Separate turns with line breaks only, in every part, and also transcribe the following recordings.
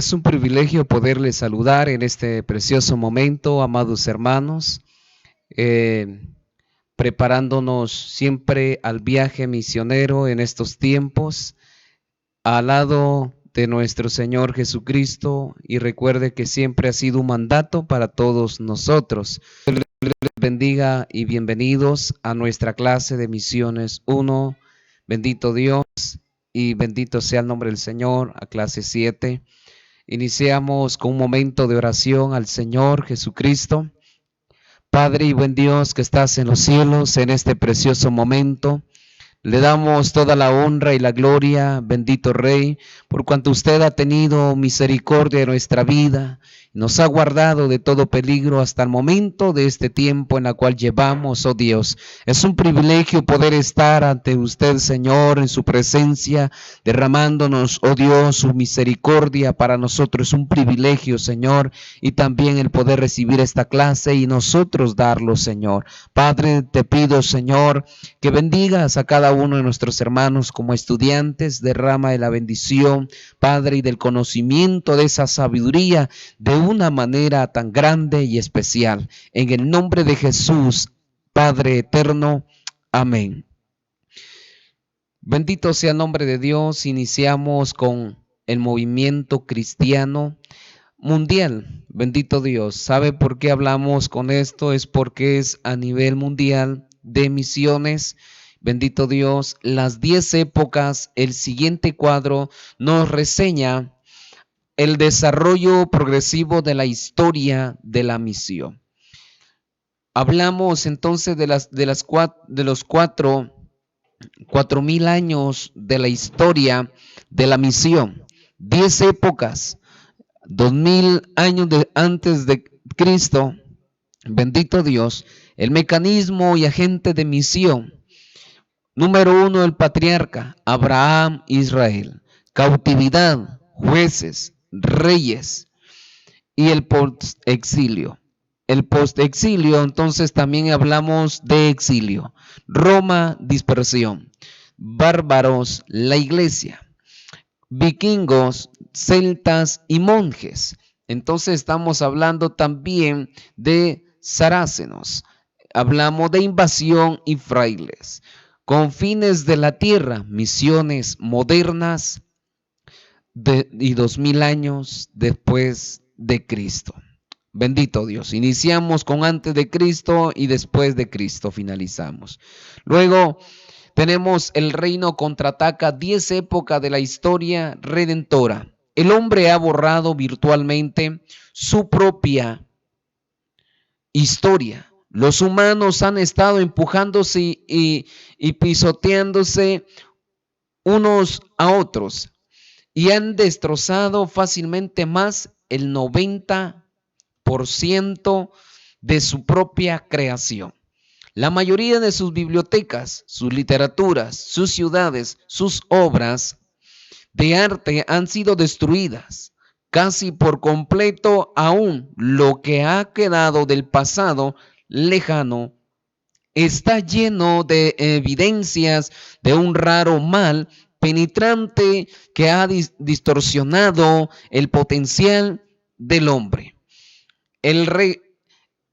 Es un privilegio poderles saludar en este precioso momento, amados hermanos, eh, preparándonos siempre al viaje misionero en estos tiempos, al lado de nuestro Señor Jesucristo, y recuerde que siempre ha sido un mandato para todos nosotros. Dios les bendiga y bienvenidos a nuestra clase de Misiones 1. Bendito Dios y bendito sea el nombre del Señor, a clase 7. Iniciamos con un momento de oración al Señor Jesucristo. Padre y buen Dios que estás en los cielos, en este precioso momento, le damos toda la honra y la gloria, bendito Rey, por cuanto usted ha tenido misericordia de nuestra vida, nos ha guardado de todo peligro hasta el momento de este tiempo en la cual llevamos, oh Dios. Es un privilegio poder estar ante usted, Señor, en su presencia, derramándonos, oh Dios, su misericordia para nosotros. Es un privilegio, Señor, y también el poder recibir esta clase y nosotros darlo, Señor. Padre, te pido, Señor, que bendigas a cada uno de nuestros hermanos como estudiantes, derrama de la bendición, Padre, y del conocimiento de esa sabiduría de una manera tan grande y especial. En el nombre de Jesús, Padre eterno. Amén. Bendito sea el nombre de Dios. Iniciamos con el movimiento cristiano mundial. Bendito Dios. ¿Sabe por qué hablamos con esto? Es porque es a nivel mundial de misiones. Bendito Dios, las 10 épocas. El siguiente cuadro nos reseña el desarrollo progresivo de la historia de la misión. Hablamos entonces de los 4,000 años de la historia de la misión. 10 épocas, 2000 años antes de Cristo. Bendito Dios, el mecanismo y agente de misión. Número 1, el patriarca, Abraham, Israel. Cautividad, jueces, reyes y el post-exilio. El post-exilio, entonces también hablamos de exilio. Roma, dispersión. Bárbaros, la iglesia. Vikingos, celtas y monjes. Entonces estamos hablando también de sarracenos. Hablamos de invasión y frailes. Confines de la tierra, misiones modernas y 2000 años después de Cristo. Bendito Dios. Iniciamos con antes de Cristo y después de Cristo finalizamos. Luego tenemos el reino contraataca, 10 épocas de la historia redentora. El hombre ha borrado virtualmente su propia historia. Los humanos han estado empujándose y pisoteándose unos a otros y han destrozado fácilmente más el 90% de su propia creación. La mayoría de sus bibliotecas, sus literaturas, sus ciudades, sus obras de arte han sido destruidas casi por completo. Aún lo que ha quedado del pasado lejano está lleno de evidencias de un raro mal penetrante que ha distorsionado el potencial del hombre. En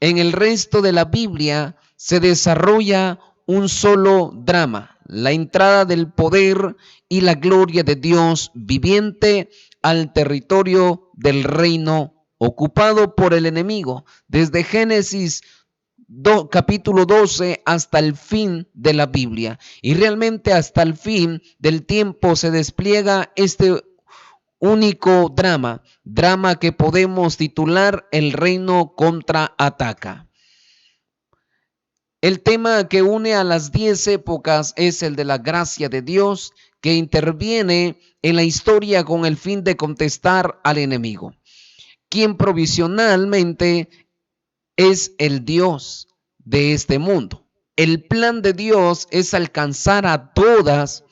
el resto de la Biblia se desarrolla un solo drama: la entrada del poder y la gloria de Dios viviente al territorio del reino ocupado por el enemigo, desde Génesis capítulo 12 hasta el fin de la Biblia. Y realmente hasta el fin del tiempo se despliega este único drama que podemos titular El reino contraataca. El tema que une a las 10 épocas es el de la gracia de Dios, que interviene en la historia con el fin de contestar al enemigo, quien provisionalmente es el Dios de este mundo. El plan de Dios es alcanzar a todas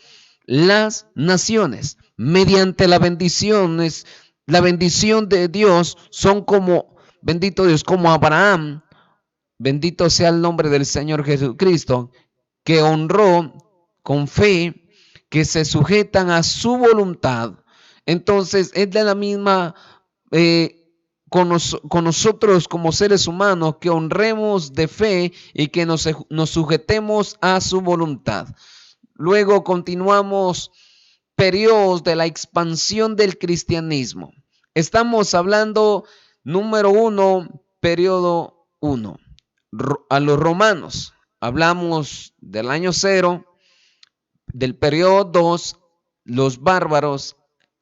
las naciones mediante las bendiciones. La bendición de Dios son como, bendito Dios, como Abraham. Bendito sea el nombre del Señor Jesucristo, que honró con fe, que se sujetan a su voluntad. Entonces, es de la misma con nosotros como seres humanos, que honremos de fe y que nos sujetemos a su voluntad. Luego continuamos periodos de la expansión del cristianismo. Estamos hablando, número 1, periodo 1. A los romanos, hablamos del año 0, del periodo 2, los bárbaros,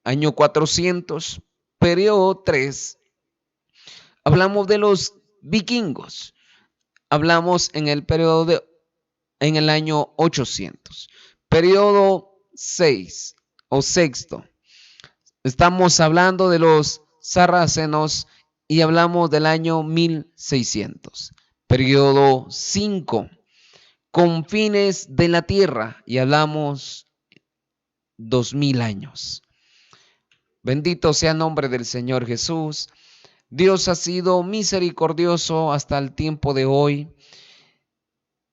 año 400, periodo 3, hablamos de los vikingos, hablamos en el periodo en el año 800, periodo 6 o sexto, estamos hablando de los sarracenos y hablamos del año 1600, periodo 5, confines de la tierra, y hablamos 2000 años. Bendito sea el nombre del Señor Jesús. Dios ha sido misericordioso hasta el tiempo de hoy.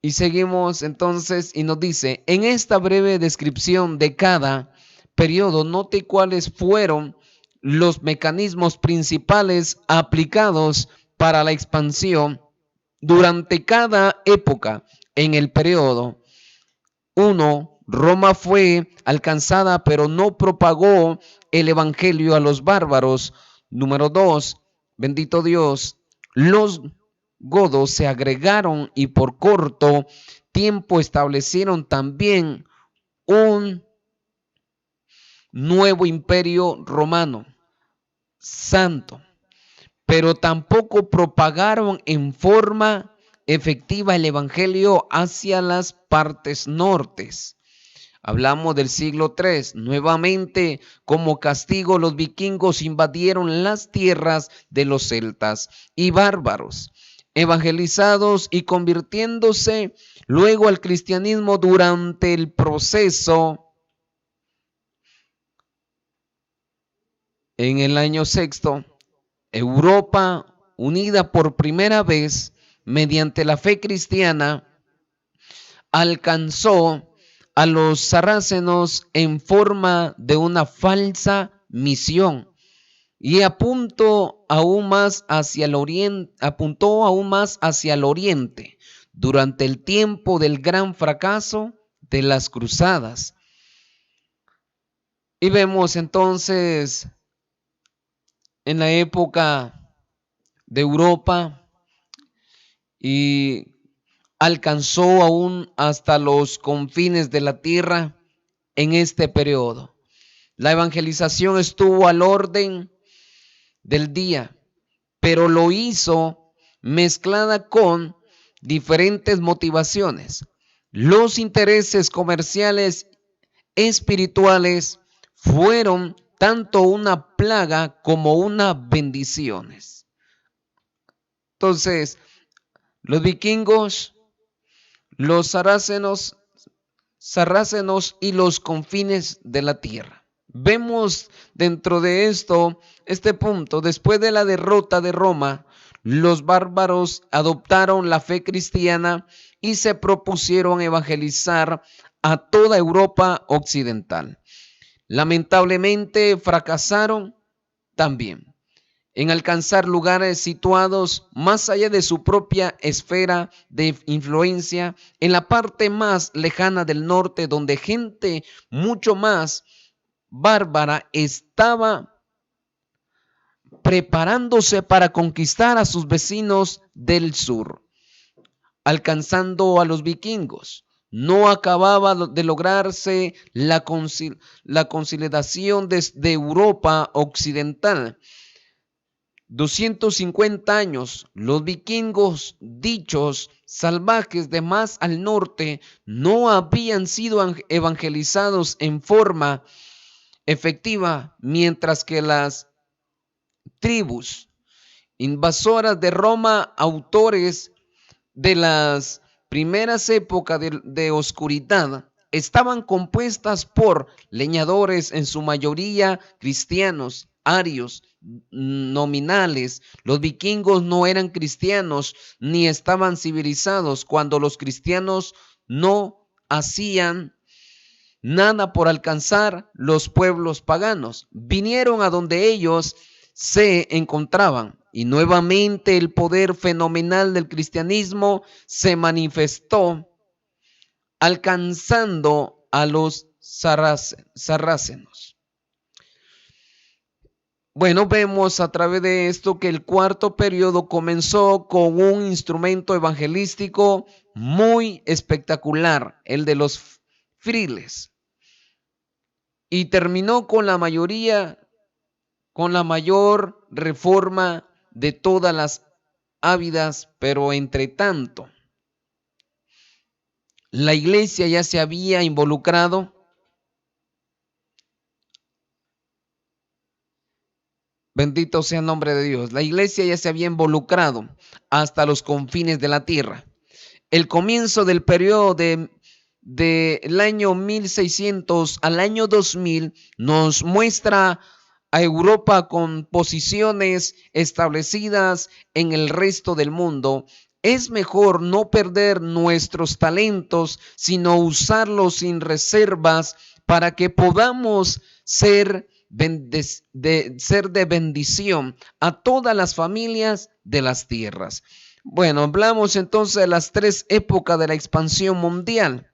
Y seguimos entonces y nos dice, en esta breve descripción de cada periodo, note cuáles fueron los mecanismos principales aplicados para la expansión durante cada época en el periodo. 1. Roma fue alcanzada, pero no propagó el evangelio a los bárbaros. Número 2. Bendito Dios, los godos se agregaron y por corto tiempo establecieron también un nuevo imperio romano santo, pero tampoco propagaron en forma efectiva el evangelio hacia las partes nortes. Hablamos del siglo III. Nuevamente, como castigo, los vikingos invadieron las tierras de los celtas y bárbaros, evangelizados y convirtiéndose luego al cristianismo durante el proceso. En el año sexto, Europa, unida por primera vez mediante la fe cristiana, alcanzó a los sarracenos en forma de una falsa misión y apuntó aún más hacia el oriente durante el tiempo del gran fracaso de las cruzadas. Y vemos entonces en la época de Europa y alcanzó aún hasta los confines de la tierra en este periodo. La evangelización estuvo al orden del día, pero lo hizo mezclada con diferentes motivaciones. Los intereses comerciales espirituales fueron tanto una plaga como una bendición. Entonces, los vikingos, los sarracenos y los confines de la tierra. Vemos dentro de este punto, después de la derrota de Roma, los bárbaros adoptaron la fe cristiana y se propusieron evangelizar a toda Europa occidental. Lamentablemente fracasaron también en alcanzar lugares situados más allá de su propia esfera de influencia, en la parte más lejana del norte, donde gente mucho más bárbara estaba preparándose para conquistar a sus vecinos del sur, alcanzando a los vikingos. No acababa de lograrse la consolidación de Europa occidental. 250 años, los vikingos, dichos salvajes de más al norte, no habían sido evangelizados en forma efectiva, mientras que las tribus invasoras de Roma, autores de las primeras épocas de oscuridad, estaban compuestas por leñadores, en su mayoría cristianos, arios, nominales. Los vikingos no eran cristianos ni estaban civilizados cuando los cristianos no hacían nada por alcanzar los pueblos paganos. Vinieron a donde ellos se encontraban y nuevamente el poder fenomenal del cristianismo se manifestó alcanzando a los sarracenos. Bueno, vemos a través de esto que el cuarto periodo comenzó con un instrumento evangelístico muy espectacular, el de los friles, y terminó con la mayor reforma de todas las ávidas, pero entre tanto, la iglesia ya se había involucrado. Bendito sea el nombre de Dios. La iglesia ya se había involucrado hasta los confines de la tierra. El comienzo del periodo del año 1600 al año 2000 nos muestra a Europa con posiciones establecidas en el resto del mundo. Es mejor no perder nuestros talentos, sino usarlos sin reservas para que podamos ser de bendición a todas las familias de las tierras. Bueno, hablamos entonces de las tres épocas de la expansión mundial.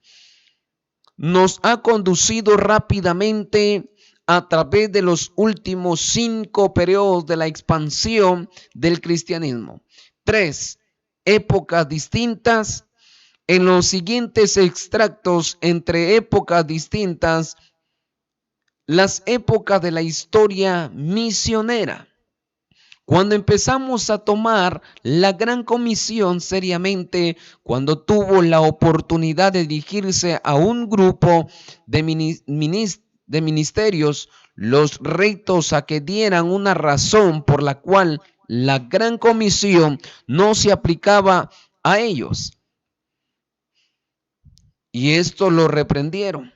Nos ha conducido rápidamente a través de los últimos 5 periodos de la expansión del cristianismo. 3 épocas distintas. En los siguientes extractos entre épocas distintas, las épocas de la historia misionera. Cuando empezamos a tomar la gran comisión seriamente, cuando tuvo la oportunidad de dirigirse a un grupo de ministerios, los retos a que dieran una razón por la cual la gran comisión no se aplicaba a ellos. Y esto lo reprendieron,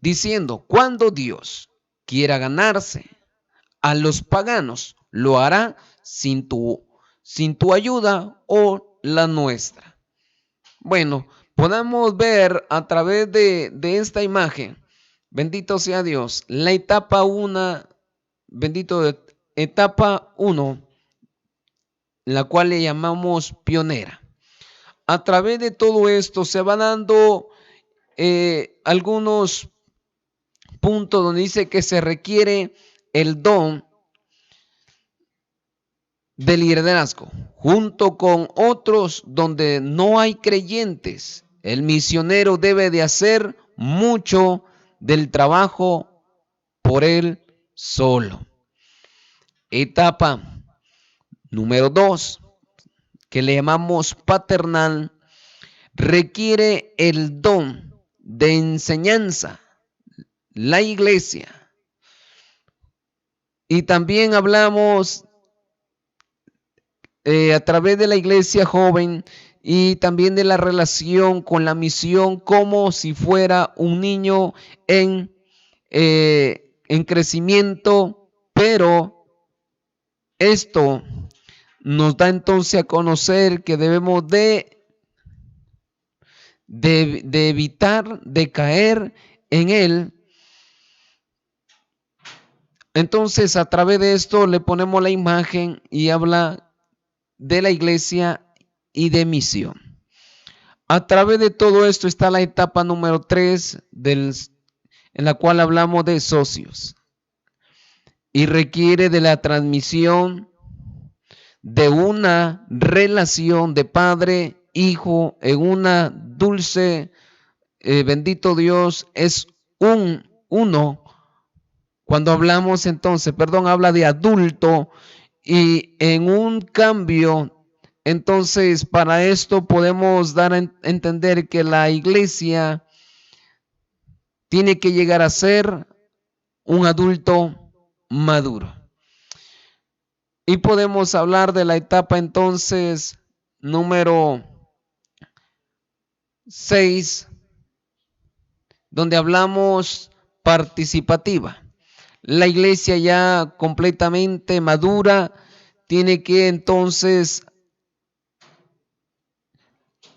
diciendo, cuando Dios quiera ganarse a los paganos, lo hará sin tu ayuda o la nuestra. Bueno, podemos ver a través de esta imagen, bendito sea Dios, la etapa 1, etapa 1, la cual le llamamos pionera. A través de todo esto se va dando algunos puntos donde dice que se requiere el don del liderazgo, junto con otros donde no hay creyentes. El misionero debe de hacer mucho del trabajo por él solo. Etapa número 2, que le llamamos paternal, requiere el don de enseñanza, la iglesia. Y también hablamos a través de la iglesia joven y también de la relación con la misión como si fuera un niño en crecimiento, pero esto nos da entonces a conocer que debemos de evitar de caer en él. Entonces, a través de esto le ponemos la imagen y habla de la iglesia y de misión. A través de todo esto está la etapa número 3 en la cual hablamos de socios y requiere de la transmisión de una relación de padre, hijo, en una dulce, bendito Dios, es uno. Cuando hablamos entonces, habla de adulto y en un cambio. Entonces, para esto podemos dar a entender que la iglesia tiene que llegar a ser un adulto maduro. Y podemos hablar de la etapa entonces número 6, donde hablamos participativa. La iglesia ya completamente madura tiene que entonces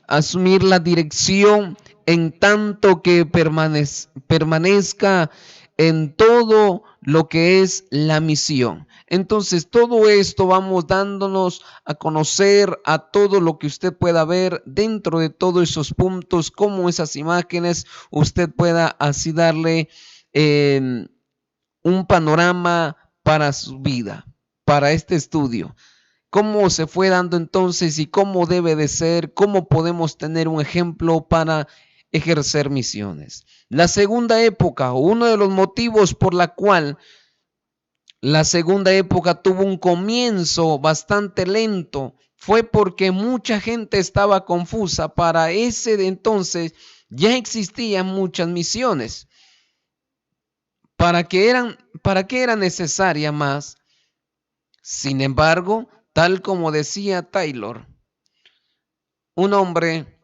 asumir la dirección en tanto que permanezca en todo lo que es la misión. Entonces, todo esto vamos dándonos a conocer a todo lo que usted pueda ver dentro de todos esos puntos, como esas imágenes, usted pueda así darle un panorama para su vida, para este estudio. ¿Cómo se fue dando entonces y cómo debe de ser? ¿Cómo podemos tener un ejemplo para ejercer misiones? La segunda época, uno de los motivos por la cual la segunda época tuvo un comienzo bastante lento, fue porque mucha gente estaba confusa. Para ese de entonces ya existían muchas misiones. ¿Para qué era necesaria más? Sin embargo, tal como decía Taylor, un hombre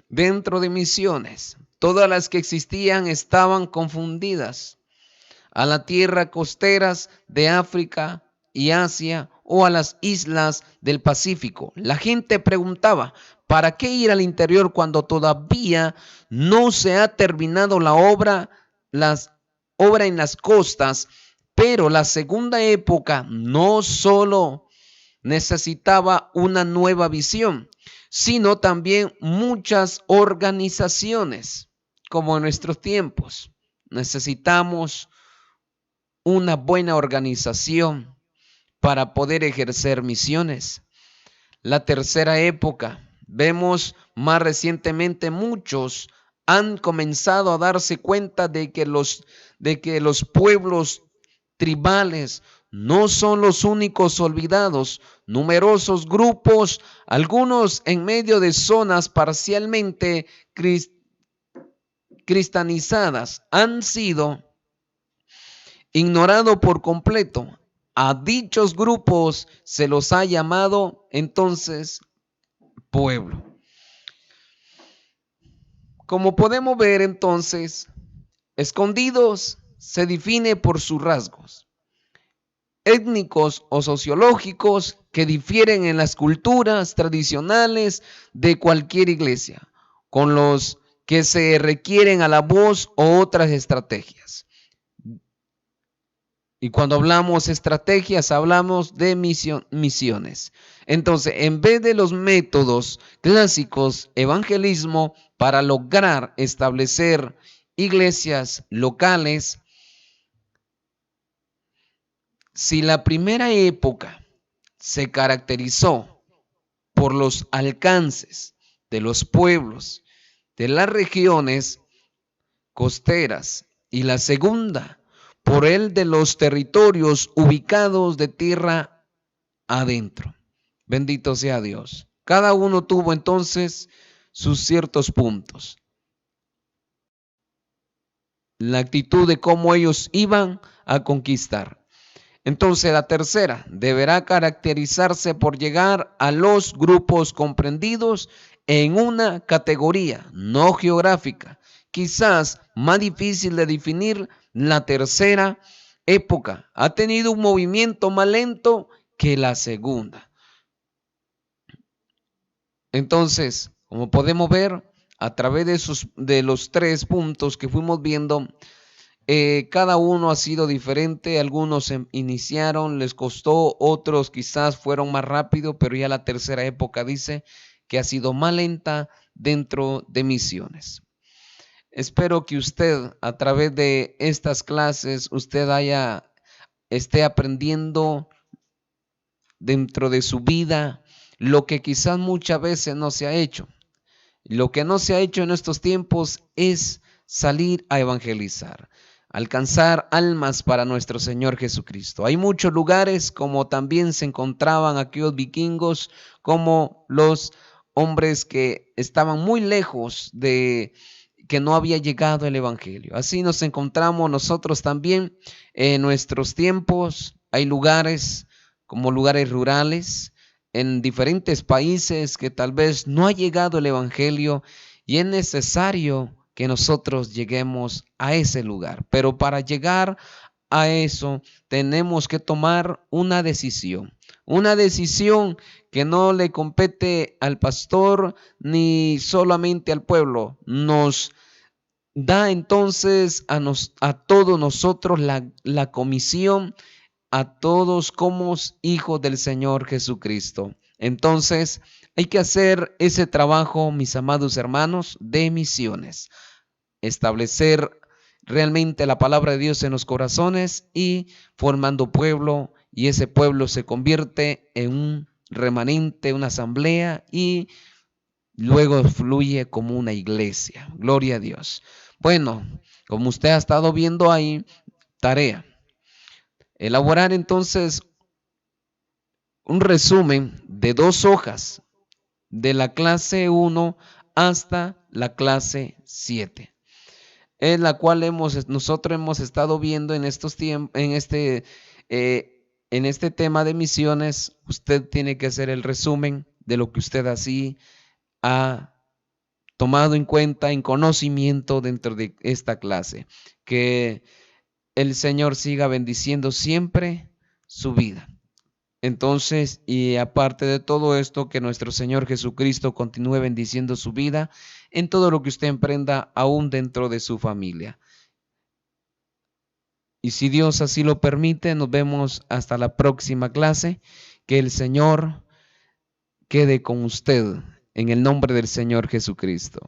dentro de misiones, todas las que existían estaban confundidas a las tierras costeras de África y Asia o a las islas del Pacífico. La gente preguntaba, ¿para qué ir al interior cuando todavía no se ha terminado la obra en las costas? Pero la segunda época no solo necesitaba una nueva visión, sino también muchas organizaciones, como en nuestros tiempos. Necesitamos una buena organización para poder ejercer misiones. La tercera época, vemos más recientemente muchos han comenzado a darse cuenta de que los pueblos tribales no son los únicos olvidados. Numerosos grupos, algunos en medio de zonas parcialmente cristianizadas, han sido ignorados por completo. A dichos grupos se los ha llamado entonces pueblo. Como podemos ver entonces, escondidos se define por sus rasgos étnicos o sociológicos que difieren en las culturas tradicionales de cualquier iglesia, con los que se requieren a la voz o otras estrategias. Y cuando hablamos estrategias, hablamos de misiones. Entonces, en vez de los métodos clásicos, evangelismo, para lograr establecer iglesias locales, si la primera época se caracterizó por los alcances de los pueblos de las regiones costeras y la segunda por el de los territorios ubicados de tierra adentro. Bendito sea Dios. Cada uno tuvo entonces sus ciertos puntos. La actitud de cómo ellos iban a conquistar. Entonces la tercera deberá caracterizarse por llegar a los grupos comprendidos en una categoría no geográfica. Quizás más difícil de definir, la tercera época ha tenido un movimiento más lento que la segunda. Entonces, como podemos ver, a través de los 3 puntos que fuimos viendo, cada uno ha sido diferente. Algunos iniciaron, les costó, otros quizás fueron más rápido, pero ya la tercera época dice que ha sido más lenta dentro de misiones. Espero que usted a través de estas clases usted esté aprendiendo dentro de su vida lo que quizás muchas veces no se ha hecho. Lo que no se ha hecho en estos tiempos es salir a evangelizar, alcanzar almas para nuestro Señor Jesucristo. Hay muchos lugares, como también se encontraban aquellos vikingos, como los hombres que estaban muy lejos de que no había llegado el evangelio. Así nos encontramos nosotros también en nuestros tiempos. Hay lugares como lugares rurales en diferentes países que tal vez no ha llegado el evangelio y es necesario que nosotros lleguemos a ese lugar. Pero para llegar a eso tenemos que tomar una decisión Una decisión que no le compete al pastor ni solamente al pueblo. Nos da entonces a todos nosotros la comisión, a todos como hijos del Señor Jesucristo. Entonces, hay que hacer ese trabajo, mis amados hermanos, de misiones. Establecer realmente la palabra de Dios en los corazones y formando pueblo, y ese pueblo se convierte en un remanente, una asamblea, y luego fluye como una iglesia. Gloria a Dios. Bueno, como usted ha estado viendo ahí, tarea. Elaborar entonces un resumen de 2 hojas de la clase 1 hasta la clase 7, en la cual nosotros hemos estado viendo en estos tiempos, en este tema de misiones. Usted tiene que hacer el resumen de lo que usted así ha tomado en cuenta, en conocimiento dentro de esta clase. Que el Señor siga bendiciendo siempre su vida. Entonces, y aparte de todo esto, que nuestro Señor Jesucristo continúe bendiciendo su vida en todo lo que usted emprenda, aún dentro de su familia. Y si Dios así lo permite, nos vemos hasta la próxima clase. Que el Señor quede con usted en el nombre del Señor Jesucristo.